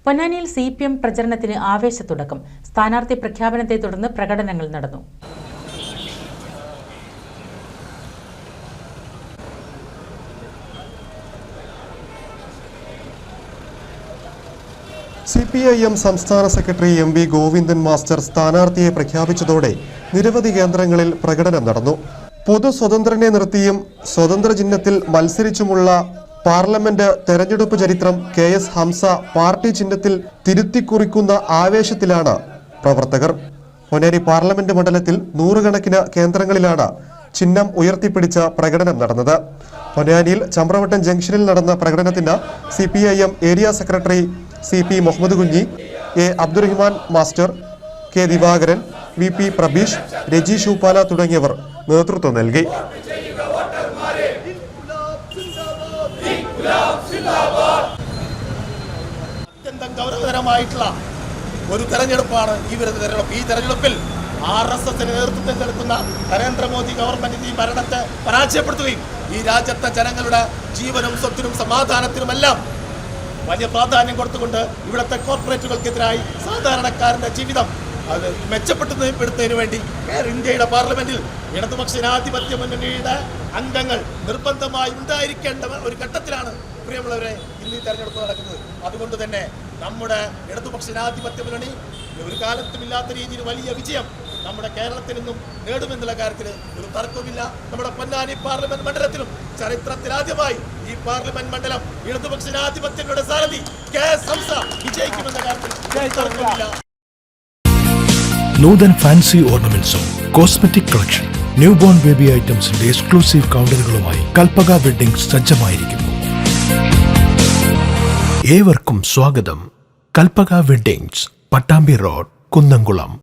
പൊന്നാനിയിൽ CPM പ്രചരണത്തിന് ആവേശത്തുടക്കം. സ്ഥാനാർത്ഥി പ്രഖ്യാപനത്തെ തുടർന്ന് പ്രകടനങ്ങൾ നടന്നു. CPIM സംസ്ഥാന സെക്രട്ടറി MV ഗോവിന്ദൻ മാസ്റ്റർ സ്ഥാനാർത്ഥിയെ പ്രഖ്യാപിച്ചതോടെ നിരവധി കേന്ദ്രങ്ങളിൽ പ്രകടനം നടന്നു. പൊതു സ്വതന്ത്രനെ നിർത്തിയും സ്വതന്ത്ര ചിഹ്നത്തിൽ മത്സരിച്ചുമുള്ള പാർലമെന്റ് തെരഞ്ഞെടുപ്പ് ചരിത്രം KS ഹംസ പാർട്ടി ചിഹ്നത്തിൽ തിരുത്തിക്കുറിക്കുന്ന ആവേശത്തിലാണ് പ്രവർത്തകർ. പൊന്നാനി പാർലമെന്റ് മണ്ഡലത്തിൽ നൂറുകണക്കിന് കേന്ദ്രങ്ങളിലാണ് ചിഹ്നം ഉയർത്തിപ്പിടിച്ച പ്രകടനം നടന്നത്. പൊന്നാനിയിൽ ചമ്രവട്ടം ജംഗ്ഷനിൽ നടന്ന പ്രകടനത്തിന് CPIM area secretary CP Muhammad Kunhi, A Abdurahiman master, K Divakaran, VP Prabeesh, Reji Shooppala തുടങ്ങിയവർ നേതൃത്വം നൽകി. അത്യന്തം ഗൗരവതരമായിട്ടുള്ള ഒരു തെരഞ്ഞെടുപ്പാണ് ഈ വരുന്ന തെരഞ്ഞെടുപ്പ്. ഈ തെരഞ്ഞെടുപ്പിൽ RSSന് നേതൃത്വം നൽകുന്ന നരേന്ദ്രമോദി ഗവൺമെന്റ് ഈ ഭരണത്തെ പരാജയപ്പെടുത്തുകയും ഈ രാജ്യത്തെ ജനങ്ങളുടെ ജീവനും സ്വത്തിനും സമാധാനത്തിനുമെല്ലാം വലിയ പ്രാധാന്യം കൊടുത്തുകൊണ്ട് ഇവിടുത്തെ കോർപ്പറേറ്റുകൾക്കെതിരായി സാധാരണക്കാരന്റെ ജീവിതം അത് മെച്ചപ്പെടുത്തുന്നതിന് വേണ്ടി ഇന്ത്യയുടെ പാർലമെന്റിൽ ഇടതുപക്ഷ ജനാധിപത്യ മുന്നണിയുടെ അംഗങ്ങൾ നിർബന്ധമായി ഉണ്ടായിരിക്കേണ്ട ഒരു ഘട്ടത്തിലാണ് പ്രിയമുള്ളവരെ ഇന്ന് ഈ തെരഞ്ഞെടുപ്പ് നടക്കുന്നത്. അതുകൊണ്ട് തന്നെ നമ്മുടെ ഇടതുപക്ഷ ജനാധിപത്യ മുന്നണി ഒരു കാലത്തുമില്ലാത്ത രീതിയിൽ വലിയ വിജയം നമ്മുടെ കേരളത്തിൽ നിന്നും നേടുമെന്നുള്ള കാര്യത്തിൽ ഒരു തർക്കവുമില്ല. നമ്മുടെ പൊന്നാനി പാർലമെന്റ് മണ്ഡലത്തിലും ചരിത്രത്തിലാദ്യമായി ഈ പാർലമെന്റ് മണ്ഡലം ഇടതുപക്ഷ ജനാധിപത്യങ്ങളുടെ സാരഥി KS ഹംസ വിജയിക്കുമെന്ന കാര്യത്തിൽ തർക്കമില്ല. നൂതൻ ഫാൻസി ഓർണമെന്റ്സും cosmetic collection, new born baby ഐറ്റംസിന്റെ എക്സ്ക്ലൂസീവ് കൗണ്ടറുകളുമായി കൽപ്പക വെഡ്ഡിംഗ്സ് സജ്ജമായിരിക്കുന്നു. ഏവർക്കും സ്വാഗതം. Kalpaka weddings, Pattambi road, Kunnamkulam.